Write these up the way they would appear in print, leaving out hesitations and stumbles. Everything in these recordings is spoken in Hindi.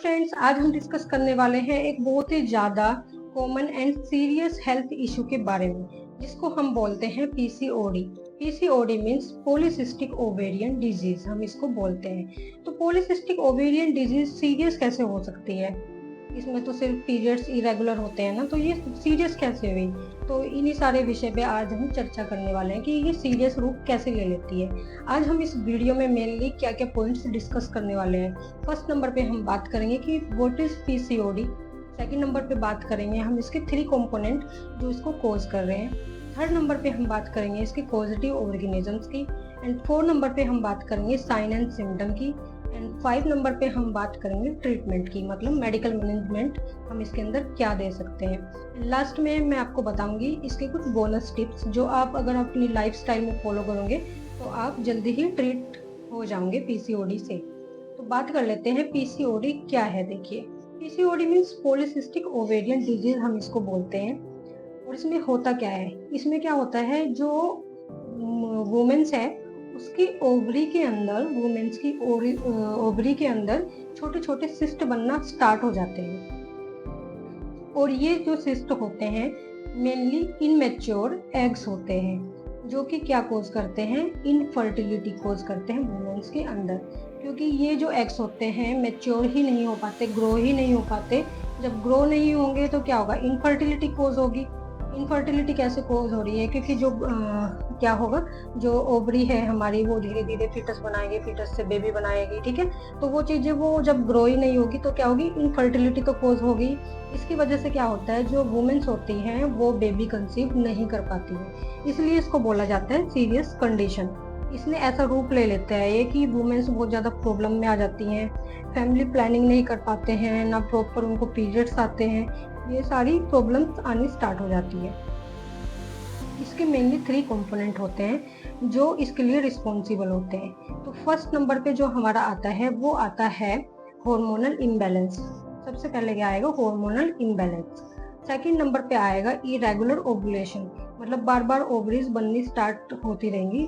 फ्रेंड्स, आज हम डिस्कस करने वाले हैं एक बहुत ही ज़्यादा common and serious health issue के बारे में, जिसको हम बोलते हैं PCOD. PCOD means polycystic ovarian disease, हम इसको बोलते हैं। तो पॉलीसिस्टिक ओवेरियन डिजीज सीरियस कैसे हो सकती है? इसमें तो सिर्फ पीरियड्स इरेगुलर होते हैं ना, तो ये सीरियस कैसे हुई? तो इन्हीं सारे विषय पे आज हम चर्चा करने वाले हैं कि ये सीरियस रूप कैसे ले लेती है। आज हम इस वीडियो में मेनली क्या क्या पॉइंट्स डिस्कस करने वाले हैं। फर्स्ट नंबर पे हम बात करेंगे कि what is PCOD. Second number पे बात करेंगे हम इसके 3 कंपोनेंट जो इसको कोज कर रहे हैं। थर्ड नंबर पे हम बात करेंगे इसके पॉजिटिव ऑर्गेनिजम्स की। एंड 4 नंबर पे हम बात करेंगे साइन एंड सिम्टम की। एंड 5 नंबर पे हम बात करेंगे ट्रीटमेंट की, मतलब मेडिकल मैनेजमेंट हम इसके अंदर क्या दे सकते हैं। लास्ट में मैं आपको बताऊंगी इसके कुछ बोनस टिप्स जो आप अगर अपनी लाइफस्टाइल में फॉलो करोगे तो आप जल्दी ही ट्रीट हो जाओगे पीसीओडी से। तो बात कर लेते हैं पीसीओडी क्या है। देखिए, PCOD means polycystic ovarian disease हम इसको बोलते हैं। और इसमें होता क्या है? इसमें क्या होता है, जो वुमेन्स है उसकी ओवरी के अंदर, वुमेन्स की ओवरी के अंदर छोटे छोटे सिस्ट बनना स्टार्ट हो जाते हैं। और ये जो सिस्ट होते हैं मेनली इनमेच्योर एग्स होते हैं, जो कि क्या कोज करते हैं? इनफर्टिलिटी कोज करते हैं वुमेन्स के अंदर। क्योंकि ये जो एग्स होते हैं मैच्योर ही नहीं हो पाते, ग्रो ही नहीं हो पाते। जब ग्रो नहीं होंगे तो क्या होगा? इनफर्टिलिटी कोज होगी। इनफर्टिलिटी कैसे कोज हो रही है? क्योंकि जो क्या होगा, जो ओवरी है हमारी वो धीरे धीरे फिटस बनाएगी, फिटस से बेबी बनाएगी, ठीक है। तो वो चीजें वो जब ग्रो ही नहीं होगी तो क्या होगी? इनफर्टिलिटी तो कोज होगी। इसकी वजह से क्या होता है, जो वुमेन्स होती हैं वो बेबी कंसीव नहीं कर पाती है, इसलिए इसको बोला जाता है सीरियस कंडीशन। इसने ऐसा रूप ले लेता है ये कि वुमेन्स बहुत ज़्यादा प्रॉब्लम में आ जाती हैं, फैमिली प्लानिंग नहीं कर पाते हैं, ना प्रॉपर उनको पीरियड्स आते हैं, ये सारी प्रॉब्लम्स आनी स्टार्ट हो जाती है। इसके मेनली 3 कंपोनेंट होते हैं जो इसके लिए रिस्पॉन्सिबल होते हैं। तो फर्स्ट नंबर पे जो हमारा आता है वो आता है हार्मोनल इम्बैलेंस। सबसे पहले क्या आएगा? Hormonal imbalance. सेकंड नंबर पे आएगा इरेगुलर ओवुलेशन, मतलब बार बार ओवरीज बननी स्टार्ट होती रहेंगी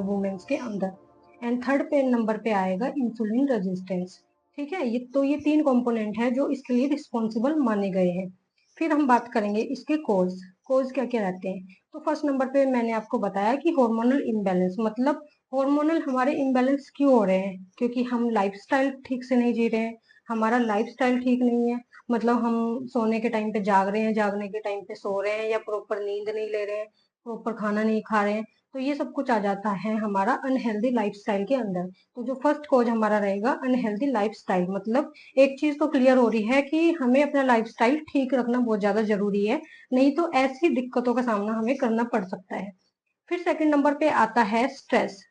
वुमेन्स के अंदर। एंड थर्ड पे नंबर पे आएगा इंसुलिन रेजिस्टेंस। ठीक है, ये 3 कंपोनेंट है जो इसके लिए रिस्पॉन्सिबल माने गए हैं। फिर हम बात करेंगे इसके कोज क्या क्या रहते हैं। तो फर्स्ट नंबर पे मैंने आपको बताया कि हार्मोनल इम्बैलेंस, मतलब हार्मोनल हमारे इम्बैलेंस क्यों हो रहे हैं? क्योंकि हम लाइफस्टाइल ठीक से नहीं जी रहे हैं, हमारा लाइफस्टाइल ठीक नहीं है। मतलब हम सोने के टाइम पे जाग रहे हैं, जागने के टाइम पे सो रहे हैं, या प्रॉपर नींद नहीं ले रहे हैं, प्रॉपर खाना नहीं खा रहे हैं। तो ये सब कुछ आ जाता है हमारा अनहेल्दी लाइफस्टाइल के अंदर। तो जो फर्स्ट कोज हमारा रहेगा अनहेल्दी लाइफस्टाइल, मतलब एक चीज तो क्लियर हो रही है कि हमें अपना लाइफस्टाइल ठीक रखना बहुत ज्यादा जरूरी है, नहीं तो ऐसी दिक्कतों का सामना हमें करना पड़ सकता है। फिर सेकंड नंबर पे आता है स्ट्रेस।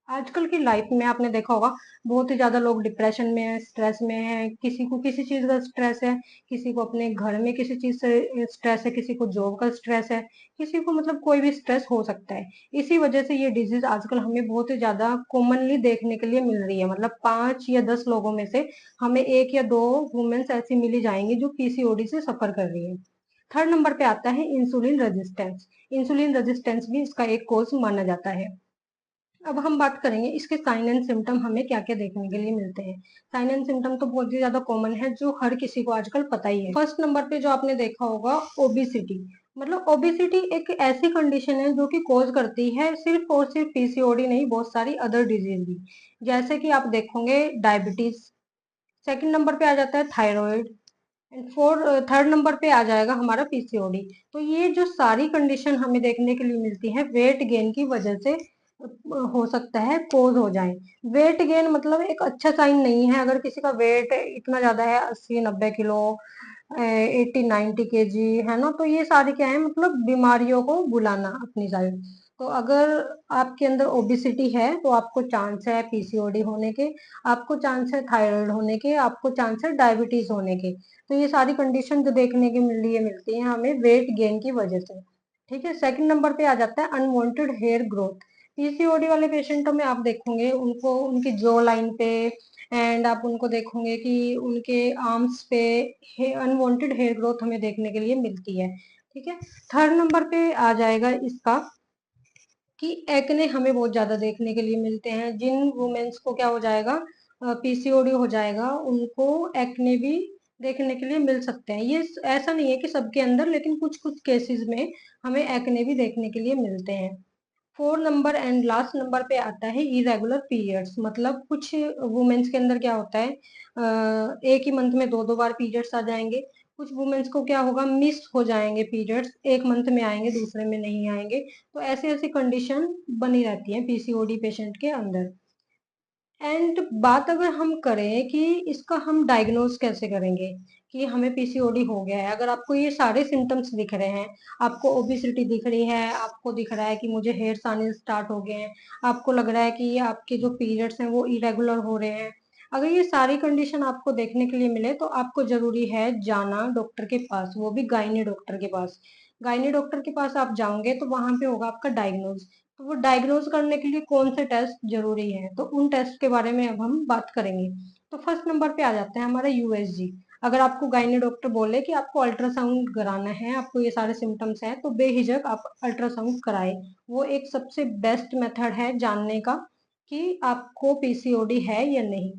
आजकल की लाइफ में आपने देखा होगा बहुत ही ज्यादा लोग डिप्रेशन में है, स्ट्रेस में है। किसी को किसी चीज का स्ट्रेस है, किसी को अपने घर में किसी चीज से स्ट्रेस है, किसी को जॉब का स्ट्रेस है, किसी को मतलब कोई भी स्ट्रेस हो सकता है। इसी वजह से ये डिजीज आजकल हमें बहुत ही ज्यादा कॉमनली देखने के लिए मिल रही है। मतलब 5 या 10 लोगों में से हमें 1 या 2 वुमेन्स ऐसी मिली जाएंगी जो पीसीओडी से सफर कर रही है। थर्ड नंबर पे आता है इंसुलिन रेजिस्टेंस। इंसुलिन रेजिस्टेंस भी इसका एक कोज माना जाता है। अब हम बात करेंगे इसके साइन एंड सिम्टम हमें क्या क्या देखने के लिए मिलते हैं। साइन एंड सिम्टम तो बहुत ही ज्यादा कॉमन है, जो हर किसी को आजकल पता ही है। फर्स्ट नंबर पे जो आपने देखा होगा ओबिसिटी। मतलब ओबिसिटी एक ऐसी कंडीशन है जो कि कॉज करती है सिर्फ और सिर्फ पीसीओडी नहीं, बहुत सारी अदर डिजीज भी। जैसे कि आप देखोगे डायबिटीज। सेकंड नंबर पे आ जाता है थायराइड। एंड थर्ड नंबर पे आ जाएगा हमारा पीसीओडी। तो ये जो सारी कंडीशन हमें देखने के लिए मिलती है वेट गेन की वजह से हो सकता है कोज हो जाए। वेट गेन मतलब एक अच्छा साइन नहीं है। अगर किसी का वेट इतना ज्यादा है, 80-90 किलो, 80-90 kg है ना, तो ये सारी क्या है, मतलब बीमारियों को बुलाना अपनी साइड। तो अगर आपके अंदर ओबिसिटी है तो आपको चांस है पीसीओडी होने के, आपको चांस है थायराइड होने के, आपको चांस है डायबिटीज होने के। तो ये सारी कंडीशन जो देखने के लिए मिलती है हमें वेट गेन की वजह से। ठीक है, सेकंड नंबर पे आ जाता है अनवांटेड हेयर ग्रोथ। पीसीओडी वाले पेशेंटों में आप देखोगे उनको उनकी जॉ लाइन पे, एंड आप उनको देखोगे कि उनके आर्म्स पे अनवांटेड हेयर ग्रोथ हमें देखने के लिए मिलती है। ठीक है, थर्ड नंबर पे आ जाएगा इसका कि एक्ने हमें बहुत ज्यादा देखने के लिए मिलते हैं। जिन वुमेन्स को क्या हो जाएगा, पीसीओडी हो जाएगा उनको एक्ने भी देखने के लिए मिल सकते हैं। ये ऐसा नहीं है कि सबके अंदर, लेकिन कुछ कुछ केसेस में हमें एक्ने भी देखने के लिए मिलते हैं। 4 नंबर एंड लास्ट नंबर पे आता है इरेगुलर पीरियड्स। मतलब कुछ वुमेन्स के अंदर क्या होता है, एक ही मंथ में दो दो बार पीरियड्स आ जाएंगे। कुछ वुमेन्स को क्या होगा, मिस हो जाएंगे पीरियड्स, एक मंथ में आएंगे दूसरे में नहीं आएंगे। तो ऐसी ऐसी कंडीशन बनी रहती है पीसीओडी पेशेंट के अंदर। एंड बात अगर हम करें कि इसका हम डायग्नोज कैसे करेंगे कि हमें पीसीओडी हो गया है। अगर आपको ये सारे सिम्टम्स दिख रहे हैं, आपको ओबिसिटी दिख रही है, आपको दिख रहा है कि मुझे हेयर्स आने स्टार्ट हो गए हैं, आपको लग रहा है कि आपके जो पीरियड्स हैं वो इरेगुलर हो रहे हैं, अगर ये सारी कंडीशन आपको देखने के लिए मिले तो आपको जरूरी है जाना डॉक्टर के पास, वो भी गायनी डॉक्टर के पास। गायनी डॉक्टर के पास आप जाओगे तो वहां पे होगा आपका डायग्नोज। तो वो डायग्नोज करने के लिए कौन से टेस्ट जरूरी है, तो उन टेस्ट के बारे में अब हम बात करेंगे। तो फर्स्ट नंबर पे आ जाता है हमारा यूएसजी। अगर आपको गायनी डॉक्टर बोले कि आपको अल्ट्रासाउंड कराना है, आपको ये सारे सिम्टम्स हैं, तो बेहिजक आप अल्ट्रासाउंड कराए। वो एक सबसे बेस्ट मेथड है जानने का कि आपको पीसीओडी है या नहीं।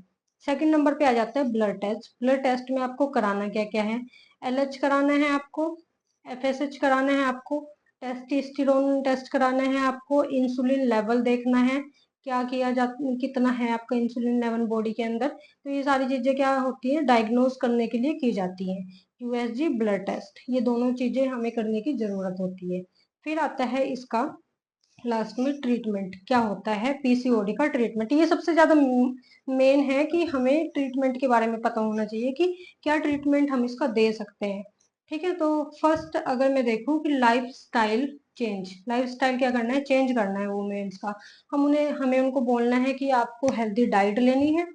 सेकंड नंबर पे आ जाता है ब्लड टेस्ट। ब्लड टेस्ट में आपको कराना क्या क्या है, एलएच कराना है आपको, एफएसएच कराना है आपको, टेस्टोस्टेरोन टेस्ट कराना है आपको, इंसुलिन लेवल देखना है, क्या किया जा कितना है आपका इंसुलिन लेवल बॉडी के अंदर। तो ये सारी चीजें क्या होती है, डायग्नोज करने के लिए की जाती हैं। यूएसजी, ब्लड टेस्ट, ये दोनों चीजें हमें करने की जरूरत होती है। फिर आता है इसका लास्ट में ट्रीटमेंट। क्या होता है पीसीओडी का ट्रीटमेंट, ये सबसे ज्यादा मेन है कि हमें ट्रीटमेंट के बारे में पता होना चाहिए कि क्या ट्रीटमेंट हम इसका दे सकते हैं। ठीक है, तो फर्स्ट अगर मैं देखूं कि life style change, life style क्या करना है, चेंज करना है वुमेन्स का। हमें उनको बोलना है कि आपको हेल्दी डाइट लेनी है,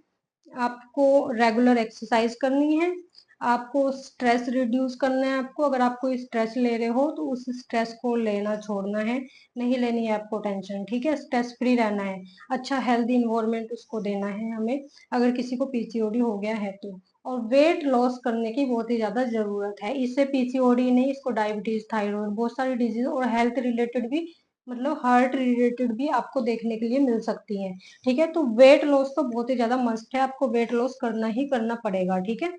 आपको रेगुलर एक्सरसाइज करनी है, आपको स्ट्रेस रिड्यूस करना है। आपको अगर आप कोई स्ट्रेस ले रहे हो तो उस स्ट्रेस को लेना छोड़ना है, नहीं लेनी है आपको टेंशन। ठीक है, स्ट्रेस फ्री रहना है, अच्छा हेल्दी इन्वायरमेंट उसको देना है हमें, अगर किसी को पीसीओडी हो गया है तो। और वेट लॉस करने की बहुत ही ज्यादा जरूरत है, इससे पीसीओडी नहीं, इसको डायबिटीज, थायराइड, बहुत सारी डिजीज और हेल्थ रिलेटेड भी, मतलब हार्ट रिलेटेड भी आपको देखने के लिए मिल सकती हैं। ठीक है, तो वेट लॉस तो बहुत ही ज्यादा मस्ट है, आपको वेट लॉस करना ही करना पड़ेगा। ठीक है,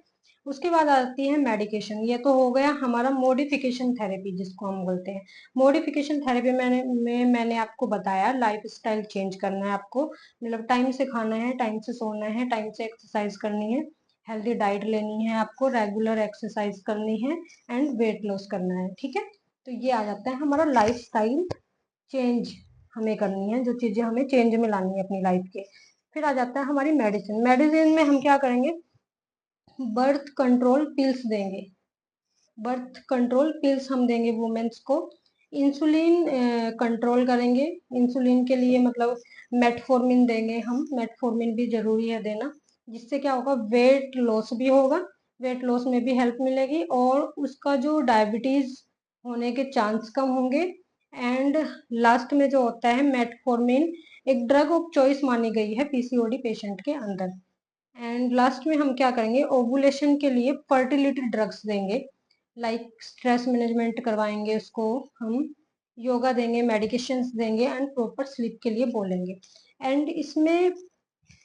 उसके बाद आती है मेडिकेशन। ये तो हो गया हमारा मॉडिफिकेशन थेरेपी जिसको हम बोलते हैं। मॉडिफिकेशन थेरेपी मैंने आपको बताया, लाइफ स्टाइल चेंज करना है आपको, मतलब टाइम से खाना है, टाइम से सोना है, टाइम से एक्सरसाइज करनी है, हेल्दी डाइट लेनी है आपको, रेगुलर एक्सरसाइज करनी है एंड वेट लॉस करना है। ठीक है, तो ये आ जाता है हमारा लाइफ स्टाइल चेंज, हमें करनी है जो चीजें हमें चेंज में लानी है अपनी लाइफ के। फिर आ जाता है हमारी मेडिसिन। मेडिसिन में हम क्या करेंगे, बर्थ कंट्रोल पिल्स देंगे, बर्थ कंट्रोल पिल्स हम देंगे वुमेन्स को। इंसुलिन कंट्रोल करेंगे, इंसुलिन के लिए मतलब मेटफॉर्मिन देंगे हम, मेटफॉर्मिन भी जरूरी है देना, जिससे क्या होगा, वेट लॉस भी होगा, वेट लॉस में भी हेल्प मिलेगी और उसका जो डायबिटीज होने के चांस कम होंगे। एंड लास्ट में जो होता है मेटफॉर्मिन, एक ड्रग ऑफ चॉइस मानी गई है पीसीओडी पेशेंट के अंदर। एंड लास्ट में हम क्या करेंगे, ओवुलेशन के लिए फर्टिलिटी ड्रग्स देंगे, लाइक स्ट्रेस मैनेजमेंट करवाएंगे उसको हम, योगा देंगे, मेडिकेशंस देंगे एंड प्रॉपर स्लीप के लिए बोलेंगे। एंड इसमें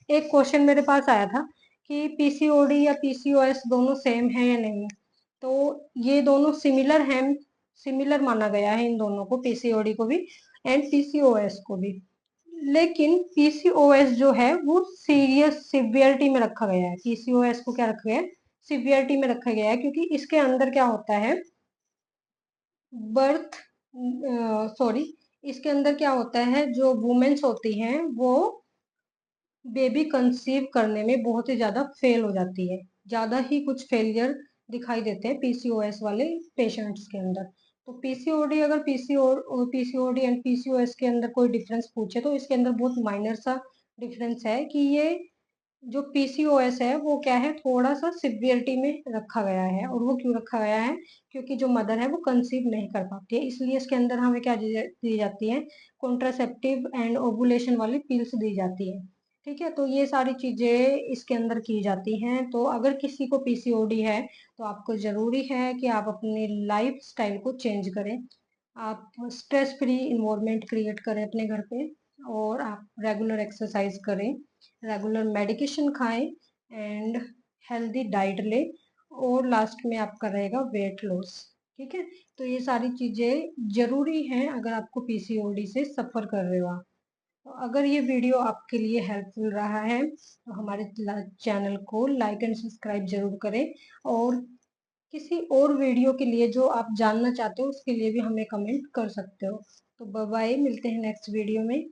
एक क्वेश्चन मेरे पास आया था कि पीसीओडी या पीसीओएस दोनों सेम है या नहीं। तो ये दोनों सिमिलर हैं, सिमिलर माना गया है इन दोनों को, पीसीओडी को भी एंड पीसीओएस को भी। लेकिन पीसीओएस जो है वो सीरियस सिवियरिटी में रखा गया है, पीसीओएस को क्या रखा गया है, सिवियरिटी में रखा गया है, क्योंकि इसके अंदर क्या होता है, बर्थ सॉरी, इसके अंदर क्या होता है, जो वुमेन्स होती हैं वो बेबी कंसीव करने में बहुत ही ज्यादा फेल हो जाती है, ज्यादा ही कुछ फेलियर दिखाई देते हैं पीसीओएस वाले पेशेंट्स के अंदर। तो पीसीओडी, अगर पीसीओडी एंड पीसीओएस के अंदर कोई डिफरेंस पूछे तो इसके अंदर बहुत माइनर सा डिफरेंस है कि ये जो पीसीओएस है वो क्या है, थोड़ा सा सिवियरिटी में रखा गया है। और वो क्यों रखा गया है, क्योंकि जो मदर है वो कंसीव नहीं कर पाती है, इसलिए इसके अंदर हमें क्या दी जाती है, कॉन्ट्रासेप्टिव एंड ओवुलेशन वाली पिल्स दी जाती है। ठीक है, तो ये सारी चीजें इसके अंदर की जाती हैं। तो अगर किसी को पीसीओडी है तो आपको जरूरी है कि आप अपनी लाइफ स्टाइल को चेंज करें, आप स्ट्रेस फ्री इन्वायरमेंट क्रिएट करें अपने घर पे, और आप रेगुलर एक्सरसाइज करें, रेगुलर मेडिकेशन खाएं एंड हेल्दी डाइट लें, और लास्ट में आपका रहेगा वेट लॉस। ठीक है, तो ये सारी चीज़ें ज़रूरी हैं अगर आपको पीसीओडी से सफ़र कर रहे हो आप। तो अगर ये वीडियो आपके लिए हेल्पफुल रहा है तो हमारे चैनल को लाइक एंड सब्सक्राइब जरूर करें, और किसी और वीडियो के लिए जो आप जानना चाहते हो उसके लिए भी हमें कमेंट कर सकते हो। तो बाय बाय, मिलते हैं नेक्स्ट वीडियो में।